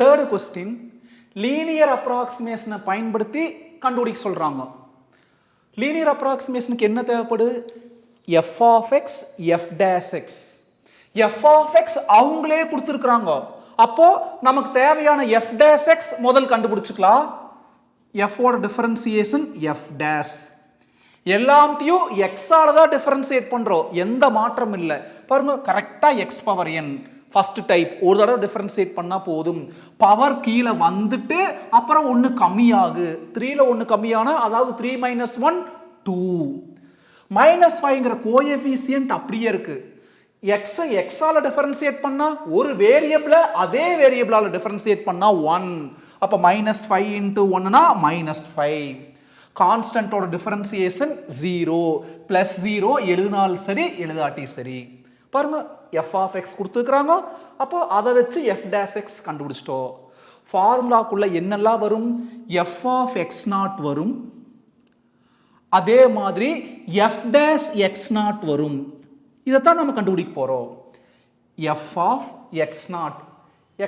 Third question linear அப்ராக்சிமேஷனை பயன்படுத்தி கண்டுபிடிக்க சொல்றாங்க. லீனியர் அப்ராக்சிமேஷனுக்கு என்ன தேவைப்படுது? f of x f dash x. f of x அவங்களே கொடுத்துருக்காங்க. அப்போ நமக்கு தேவையான f dash x முதல் கண்டுபிடிச்சுக்கலாம். f ஓட டிஃபரன்சியேஷன் f dash. எல்லாத்தையும் x ஆல தான் டிஃபரன்ஷியேட் பண்றோம், எந்த மாற்றம் இல்லை. பாருங்க கரெக்டா x power n first type ஒரு தடவை டிஃபரன்ஷியேட் பண்ணா போதும். பவர் கீழே வந்துட்டு அப்புறம் ஒன்று கம்மியாகு. 3ல ஒன்று கம்மியானா அதாவது 3 - 1 2. -5ங்கிற கோஎஃபிஷியன்ட் அப்படியே இருக்கு. x x ஆல டிஃபரன்ஷியேட் பண்ணா ஒரு வேரியபிளை அதே வேரியபிளால டிஃபரன்ஷியேட் பண்ணா 1. அப்ப -5 × 1னா -5. கான்ஸ்டன்டோட டிஃபரன்சியேஷன் 0 +0 எழுதினாலும் சரி எழுதாட்டி சரி. பாருங்க f of x கொடுத்துருக்காங்க. அப்போ அதை வச்சு f dash x கண்டுபிடிச்சிட்டோம். ஃபார்முலாக்குள்ள என்னெல்லாம் வரும்? f of x0 வரும், அதே மாதிரி f dash x0 வரும். இதைத்தான் நம்ம கண்டுபிடிக்க போறோம். f of x0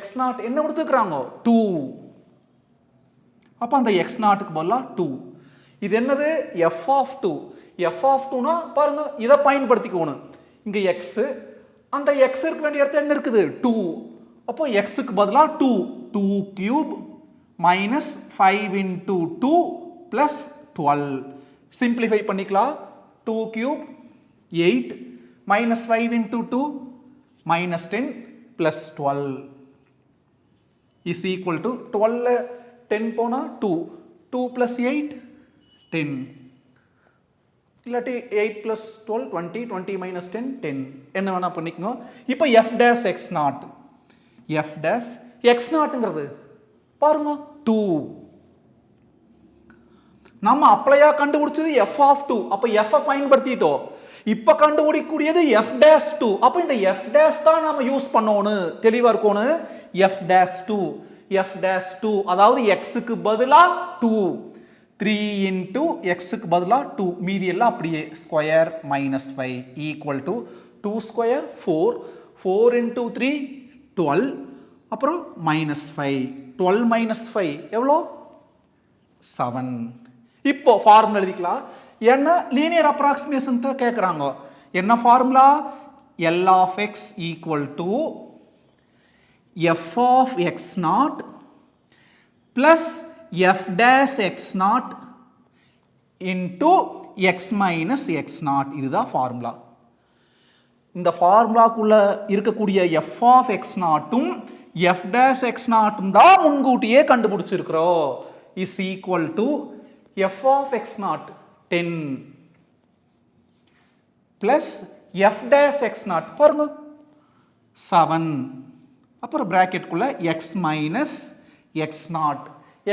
x0 என்ன கொடுத்துருக்காங்க? 2. அப்ப அந்த x0க்கு பதிலா 2. இது என்னது? f of 2. f of 2னா பாருங்க இதை பயன்படுத்திக்கணும். இங்க x, அந்த x இருக்க வேண்டிய இடத்துல என்ன இருக்குது? 2. அப்போ x-க்கு பதிலா 2. 2³ -5 × 2 + 12. சிம்பிளிஃபை பண்ணிக்கலாம். 2³ 8 -5 × 2 -10 + 12 is equal to 12 10 போனா 2. 2 + 8 10. இல்லாட்டி 8 + 12 20 20 - 10 10 என்ன வேணா பண்ணிக்கணும். இப்போ f dash x0 f dash x0ங்கிறது பாருங்க 2. நம்ம அப்ளையா கண்டுபிடிச்சது f of 2. அப்ப f பயன்படுத்திட்டோம். இப்ப கண்டுபிடிக்கக்கூடியது f dash 2. அப்ப இந்த f dash தான் நாம யூஸ் பண்ணணும். தெளிவா இருக்கணும். f dash 2 f dash 2 அதாவது x-க்கு பதிலா 2. 3 × x-க்கு பதிலா 2. மீதி எல்லாம் அப்படியே ஸ்கொயர் -5 ஈக்குவல் டு 2² 4. 4 × 3 12. அப்புறம் -5. 12 - 5 எவ்வளோ? 7. இப்போ ஃபார்முலா எழுதிக்கலாம். என்ன லீனியர் அப்ராக்சிமேஷன் தான் கேட்குறாங்க. என்ன formula? L of x equal to f of x0 plus f dash x0 into x minus x0. இதுதான் ஃபார்முலா. இந்த ஃபார்முலாக்குள்ள இருக்கக்கூடிய f of x0ம் f dash x0ம் தான் முன்கூட்டியே கண்டுபிடிச்சிருக்கிறோம். is equal to f of x0 10 plus f dash x0 பாருங்க 7. அப்புறம் பிராக்கெட்டுக்குள்ள x minus x0.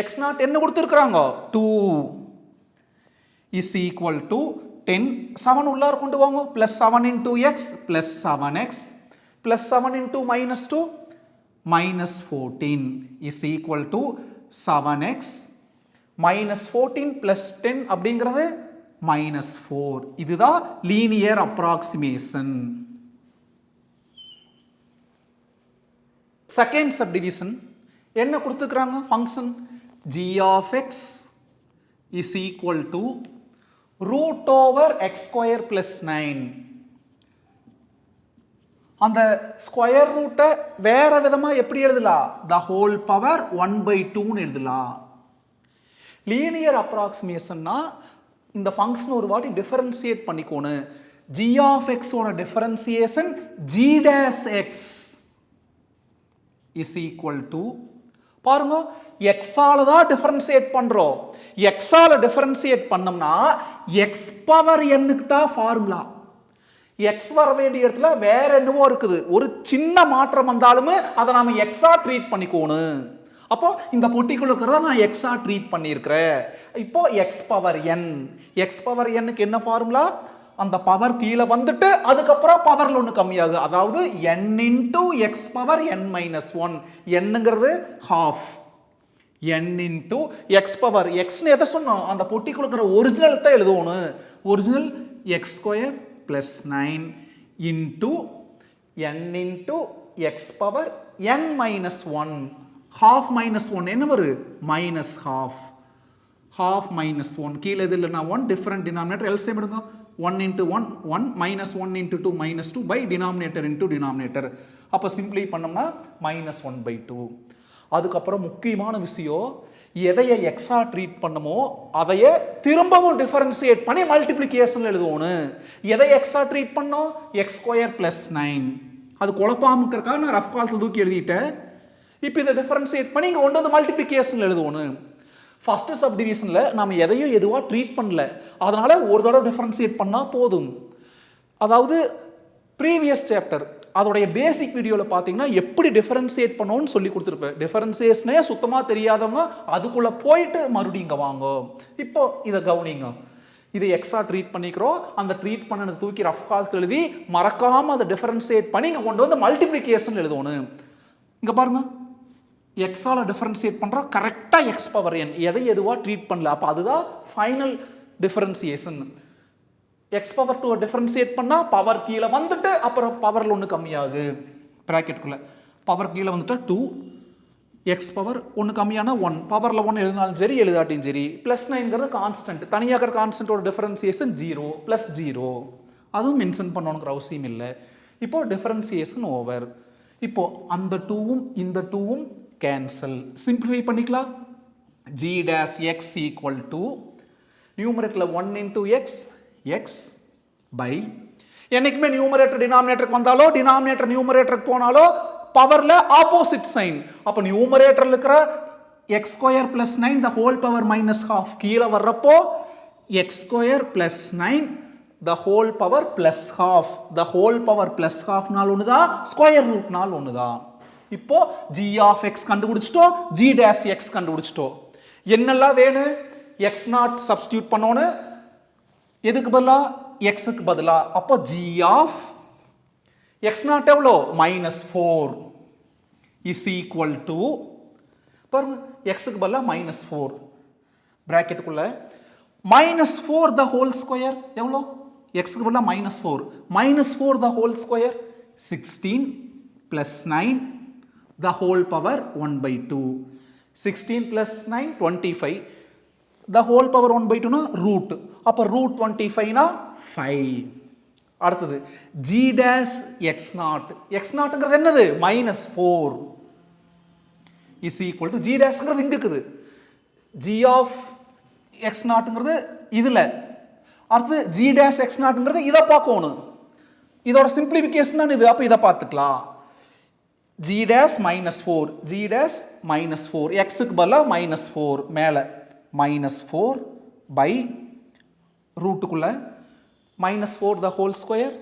x0 என்ன கொடுத்துருக்காங்க? 2 is equal to 10. 7 உள்ளார கொண்டு வாங்க. plus 7 × x plus 7x plus 7 × -2 -14 is equal to 7x -14 plus 10 அப்படிங்கிறது -4. இதுதான் லீனியர் அப்ராக்சிமேஷன். செகண்ட் சப்டிவிஷன் என்ன கொடுத்துக்கிறாங்க? Function g of x is equal to √x² + 9. அந்த ஸ்கொயர் ரூட்டை வேற விதமா எப்படி எழுதலாம்? the whole power 1/2 எழுதலாம். லீனியர் அப்ராக்சிமேஷன்னா இந்த ஃபங்க்ஷன் ஒரு வாட்டி டிஃபரன்ஷியேட் பண்ணிக்கோணும். g of x ஓட differentiation g dash x is equal to பாருங்க x ஆல தான் டிஃபரன்ஷியேட் பண்றோம். x ஆல டிஃபரன்ஷியேட் பண்ணோம்னா x பவர் n க்கு தான் ஃபார்முலா. x வர வேண்டிய இடத்துல வேற என்னவோ இருக்குது. ஒரு சின்ன மாற்றம் வந்தாலுமே அதை நாம x ஆ ட்ரீட் பண்ணிக்கோணும். அப்போ இந்த பொட்டிக்குள்ள இருக்கிறத நான் x ஆ ட்ரீட் பண்ணியிருக்கிறேன். இப்போ x பவர் n க்கு என்ன ஃபார்முலா? அந்த பவர் கீழே வந்துட்டு அதுக்கப்புறம் பவர்ல ஒன்று கம்மியாகும். அதாவது n × x பவர் n - 1. என்னங்கிறது ஹாஃப். n × x பவர் xன்னு எதை சொன்னோம்? அந்த பொட்டிக்குள்ள இருக்கிற ஒரிஜினல் தான் எழுதணும். Original x² + 9 × n × x power n - 1 half minus 1 என்ன வரு minus half. Half minus 1 கீழே இது இல்லைனா 1 different denominator LCM எடுங்க 1 into 1 1 minus 1 into 2 minus 2 by denominator into denominator அப்போ சிம்பிளை பண்ணோம்னா minus 1 by 2. அதுக்கப்புறம் முக்கியமான விஷயம் எதையை எக்ஸா ட்ரீட் பண்ணமோ அதையே திரும்பவும் டிஃபரன்சியேட் பண்ணி மல்டிப்ளிகேஷன் எழுதுவோன்னு. எதை எக்ஸா ட்ரீட் பண்ணோம் எக்ஸ் ஸ்கொயர் பிளஸ் 9 அது குழப்பாமுக்கிறக்காக நான் ரஃப் காலத்தில் தூக்கி எழுதிட்டேன். இப்போ இதை டிஃபரன்சியேட் பண்ணி இங்கே கொண்டு வந்து மல்டிப்ளிகேஷன் எழுதுவோன்னு. ஃபர்ஸ்ட் சப் டிவிஷனில் நம்ம எதையும் எதுவாக ட்ரீட் பண்ணல, அதனால ஒரு தடவை டிஃபரன்சியேட் பண்ணால் போதும். அதாவது ப்ரீவியஸ் சாப்டர் அதோடைய பேசிக் வீடியோவில் பார்த்தீங்கன்னா எப்படி டிஃபரன்சியேட் பண்ணணும்னு சொல்லி கொடுத்துருப்பேன். டிஃபரன்சியேஷனே சுத்தமாக தெரியாதவங்க அதுக்குள்ளே போயிட்டு மறுபடியும் இங்கே வாங்க. இப்போ இதை கவனிங்க, இதை எக்ஸா ட்ரீட் பண்ணிக்கிறோம். அந்த ட்ரீட் பண்ணதை தூக்கி ரஃப் காலத்தில் எழுதி மறக்காமல் அதை டிஃபரன்சியேட் பண்ணி இங்கே கொண்டு வந்து மல்டிப்ளிகேஷன் எழுதணும். இங்கே பாருங்க எக்ஸால டிஃபரன்சியேட் பண்ணுறோம் கரெக்டாக எக்ஸ் பவர் என் எதை எதுவாக ட்ரீட் பண்ணல. அப்போ அதுதான் final differentiation. X power 2 differentiate பண்ணால் பவர் கீழே வந்துட்டு அப்புறம் பவரில் ஒன்று கம்மியாகுது ப்ராக்கெட்டுக்குள்ளே. பவர் கீழே வந்துட்டு 2 எக்ஸ் பவர் ஒன்று கம்மியான 1 பவரில் 1 எழுதினாலும் சரி எழுதாட்டியும் சரி. ப்ளஸ் 9ங்கிறது கான்ஸ்டன்ட், தனியாக கான்ஸ்டன்ட்டோட டிஃபரன்சியேஷன் 0 ப்ளஸ் 0 அதுவும் மென்ஷன் பண்ணணுங்கிற அவசியம் இல்லை. இப்போ டிஃபரன்சியேஷன் ஓவர். இப்போ அந்த 2வும் இந்த 2வும் கேன்சல், சிம்பிளிஃபை பண்ணிக்கலாம். g dash x equal to நியூமரேட்டரில் 1 into x x by என்னைக்குமே நியூமரேட்டர் டினாமினேட்டருக்கு வந்தாலோ டினாமினேட்டர் நியூமரேட்டருக்கு போனாலோ பவர்ல ஆப்போசிட் சைன். அப்போ நியூமரேட்டர்ல இருக்கிற x square plus 9 the whole power minus half கீழே வர்றப்போ x square plus 9 the whole power plus half the whole power plus half நாள் ஒண்ணுதான் ஸ்கொயர் ரூட் நாள் ஒண்ணுதான். இப்போ g of x கண்டுபிடிச்சிட்டோம், g dash x கண்டுபிடிச்சிட்டோம். என்னெல்லாம் வேணும் x நாட் சப்ஸ்டியூட் பண்ணோன்னு எதுக்கு பதிலா எக்ஸுக்கு பதிலா. அப்போ g ஆஃப் x நாட் எவ்வளோ -4 இஸ் ஈக்குவல் டு பாருங்க எக்ஸுக்கு பதிலா -4 பிராக்கெட்டுக்குள்ள -4 த ஹோல் ஸ்கொயர் எவ்வளோ எக்ஸுக்கு பதிலா -4 the whole square 16 + 9 the whole power 1/2 16 + 9 25 the whole power 1/2 னா ரூட். அப்போ ரூட் 25 னா 5. அடுத்தது g dash x நாட் ங்கிறது என்னது -4 is equal to g dash ங்கிறது இங்க இருக்குது, g of x நாட்ங்கிறது இதுல. அடுத்து g dash x நாட்ங்கிறது இதை பார்க்கணும், இதோட சிம்பிளிஃபிகேஷன் தான் இது. அப்போ இதை பார்த்துக்கலாம். g dash -4 g dash -4 x க்கு பதிலா -4 மேலே -4 by ரூட்டுக்குள்ள -4 the whole square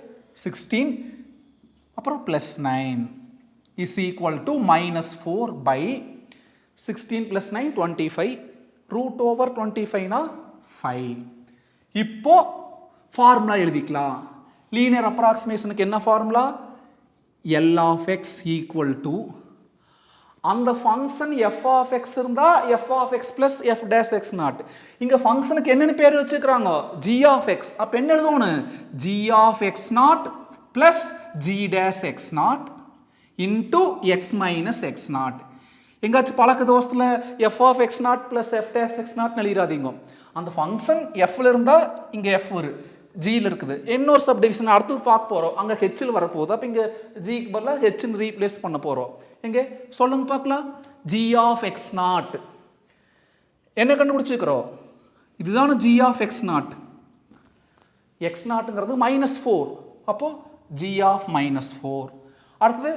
16 அப்புறம் +9 is equal to -4 by 16 + 9 25 root over 25 னா 5. இப்போ ஃபார்முலா எழுதிக்கலாம். லீனியர் அப்ராக்சிமேஷனுக்கு என்ன formula? L of x equal to அந்த ஃபங்க்ஷன் f of x இருந்தா f of x plus f dash x not. இங்க ஃபங்க்ஷனுக்கு என்னன்னு பேர் வச்சுக்கிறாங்க g of x. அப்ப என்ன எழுதணும் g of x naught plus g dash x naught into x minus x naught. எங்காச்சும் பழக்க தோசத்துல f of x naught plus f dash x naught எழுதிராதீங்க. அந்த ஃபங்க்ஷன் f ல இருந்தா இங்க f வரும், g ல இருக்குது. இன்னொரு சப் டிவிஷன் அடுத்து பார்க்க போறோம், அங்க h ல வர போகுது. அப்ப இங்க g க்கு பதிலா h ன்னு ரீப்ளேஸ் பண்ண போறோம். எங்க சொல்லுங்க பார்க்கலாம். g of x நாட் என்ன கண்டுபிடிச்சிருக்கிறோம்? இதுதான g of x naught. x நாட்ங்கிறது -4, அப்போ g of -4. அடுத்தது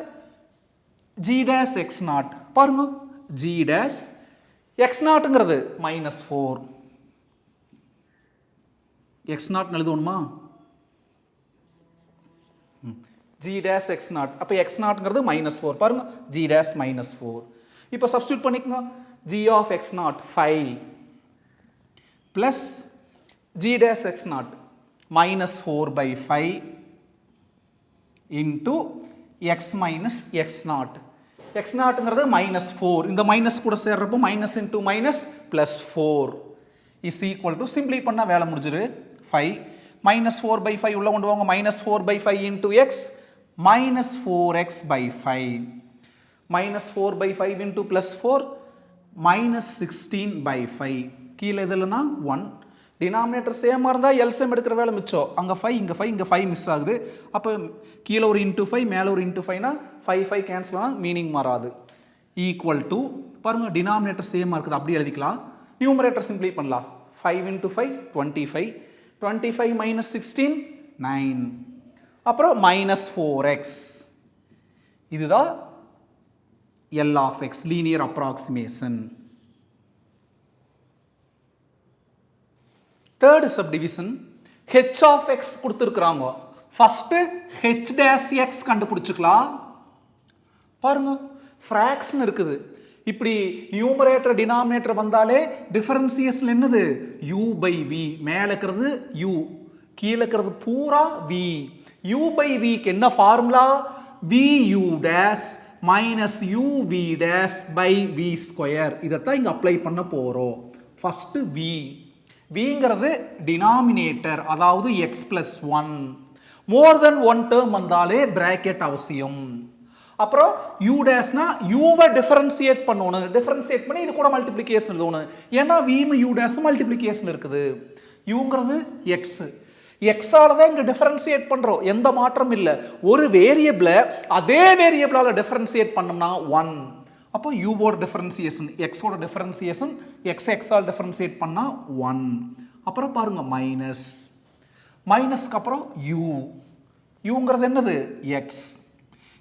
g dash x நாட் பாருங்க, g dash x நாட்ங்கிறது -4 x நாட் எழுதுவோமா? g dash x naught. அப்போ x நாட்ங்கிறது -4 பாருங்க, g dash -4. இப்போ சப்ஸ்டிட்யூட் பண்ணிக்கங்க. g of x naught 5 plus g dash x naught -4/5 into x minus x naught. x நாட்ங்கிறது -4, இந்த மைனஸ் கூட சேர்றப்போ minus into minus +4 is equal to சிம்பிளை பண்ணா வேலை முடிஞ்சிரு 5 -4/5 உள்ள கொண்டு வாங்க, -4/5 into x -4x/5 minus 4 by 5 into plus 4 minus 16 by 5 கீழே எதுலனா 1 டினாமினேட்டர் சேமாக இருந்தால் எல்சிஎம் எடுக்கிற வேலை மிச்சம் அங்கே 5 இங்கே 5 இங்கே 5 மிஸ் ஆகுது அப்போ கீழே ஒரு இன்ட்டு 5 மேலே ஒரு இன்ட்டு 5னா 5 கேன்சல் ஆனால் மீனிங் மாறாது ஈக்குவல் டு பாருங்கள் டினாமினேட்டர் சேமாக இருக்குது அப்படி எழுதிக்கலாம் நியூமரேட்டர் சிம்பிளை பண்ணலாம் 5 into 5 25 minus 16 9 அப்புறம் minus 4x இதுதான் L of x linear approximation. Third subdivision h of x கொடுத்திருக்காங்க. First h dash x கண்டுபிடிச்சுக்கலாம். பாருங்க fraction இருக்குது. இப்படி numerator denominator வந்தாலே differentiation என்னது u by v மேல இருக்கிறது u கீழ இருக்கிறது பூரா v u by v க்கு என்ன formula vu dash minus uv dash by v square இதத்தான் இங்க அப்ளை பண்ண போறோம். ஃபர்ஸ்ட் v vங்கிறது டினாமினேட்டர் அதாவது x plus 1 மோர் தென் ஒன் டேர்ம் வந்தாலே பிராக்கெட் அவசியம். அப்புறம் u டேஷ்னா uவை டிஃபரன்ஷியேட் பண்ணணும். டிஃபரன்ஷியேட் பண்ணி இது கூட மல்டிப்ளிகேஷன் எழுதணும். ஏன்னா v u டேஷ் மல்டிப்ளிகேஷன் இருக்குது. uங்கிறது x எக்ஸால தான் இங்க டிஃபரன்ஷியேட் பண்றோம். எந்த மாற்றம் இல்லை. ஒரு வேரியபிளை அதே வேரியபிளால டிஃபரன்ஷியேட் பண்ணோம்னா 1. அப்போ u ஓட டிஃபரன்ஷியேஷன் x ஓட டிஃபரன்ஷியேஷன் x ஆல் டிஃபரன்ஷியேட் பண்ணா 1. அப்புறம் பாருங்க மைனஸ் மைனஸ்க்கு அப்புறம் u uங்கிறது என்னது x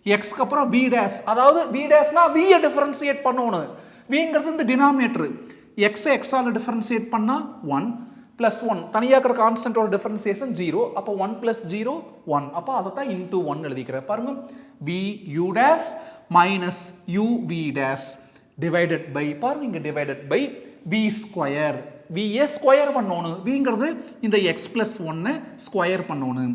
xக்கு அப்புறம் v டேஷ் அதாவது v டேஷ்னா v ஐ டிஃபரன்ஷியேட் பண்ணணும். vங்கிறது இந்த டினாமினேட்டர் x ஆல் டிஃபரன்ஷியேட் பண்ணா 1 plus 1 தனியா இருக்கிற கான்ஸ்டன்டோட டிஃபரன்ஷியேஷன் 0 அப்ப 1 plus 0 1 அப்ப அத தான் into 1 எழுதிக்கிறேன். பாருங்க v u dash minus u v dash divided by பாருங்க இங்க divided by v square v a square பண்ணனும். vங்கிறது இந்த x plus 1 ஸ்கொயர் பண்ணனும்.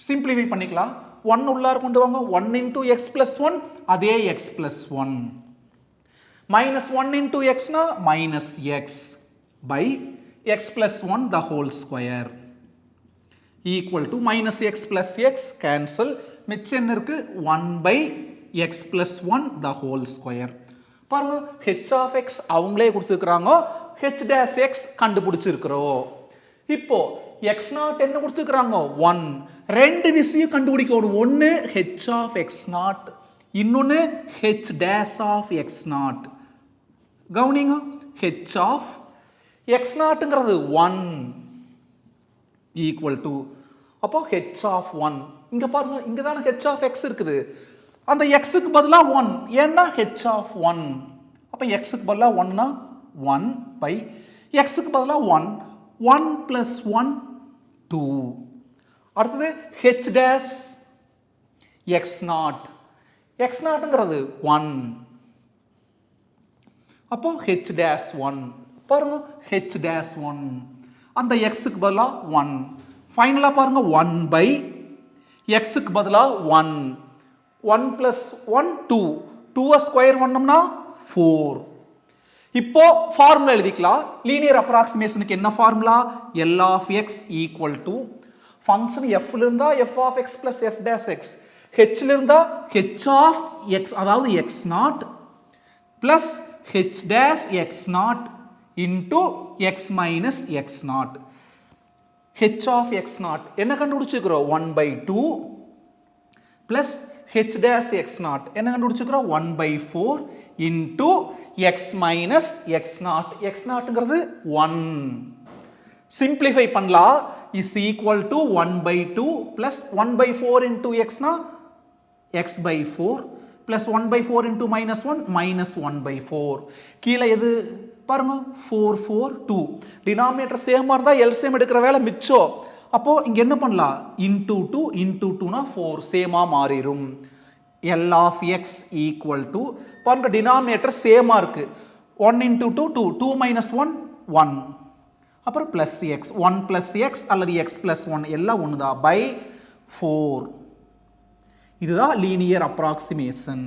சிம்பிளிஃபை பண்ணிக்கலாம். 1 உள்ளார கொண்டு வாங்க 1 into x plus 1 அதே x plus 1 minus 1 into x னா minus x by x plus 1 the whole square equal to minus x plus x cancel மிச்சம் என்ன இருக்கு 1 by x plus 1 the whole square. பாருங்க h of x அவங்களே கொடுத்திருக்காங்க h dash x கண்டுபிடிச்சிருக்கிறோம். இப்போ x0 என்ன கொடுத்திருக்காங்க 1 ரெண்டு விஷயம் கண்டுபிடிக்கணும். ஒன்னு h of x0 இன்னொன்னு h dash of x0. கவனிங்க h of x0ங்கிறது 1 equal to அப்போ h of 1 இங்க பாருங்க இங்க தான h of x இருக்குது. அந்த x க்கு பதிலா 1 ஏன்னா h of 1 அப்ப x க்கு பதிலா 1 னா 1 by x க்கு பதிலா 1 plus 1 2 அடுத்து h dash x0 x0ங்கிறது 1 அப்போ h dash 1 பாருங்க h dash 1 அந்த x க்கு பதிலா 1 ஃபைனலா பாருங்க 1 by x க்கு பதிலா 1 1 plus 1 2 2 ஸ்கொயர் பண்ணோம்னா 4. இப்போ ஃபார்முலா எழுதிக்கலாம். லீனியர் அப்ராக்ஸிமேஷனுக்கு என்ன formula L of x equal to function f ல இருந்தா f of x plus f dash x h ல இருந்தா h of x அதாவது x0 plus h dash x0 into x minus x0 h of x0 என்ன கண்டுபிடிச்சிருக்கிறோம் 1 by 2 plus h dash x0 என்ன கண்டுபிடிச்சிருக்கிறோம் 1 by 4 into x minus x0 x0ங்கிறது 1 simplify பண்ணலாம் is equal to 1 by 2 plus 1 by 4 into x னா x by 4 plus 1 by 4 into minus 1 minus 1 by 4 கீழே எது பாருங்க 4 4 2 denominator சேமா இருந்தா LCM எடுக்கிற வேலை மிச்சம். அப்போ இங்க என்ன பண்ணலாம் into 2 னா 4 சேமா மாறிடும். L of x equal to பாருங்க டினாமினேட்டர் சேமா இருக்கு 1 into 2 2 2 minus 1 1 அப்புறம் plus x 1 plus x அல்லது x plus 1 எல்லாம் ஒண்ணுதான் by 4. இதுதான் லீனியர் அப்ராக்ஸிமேஷன்.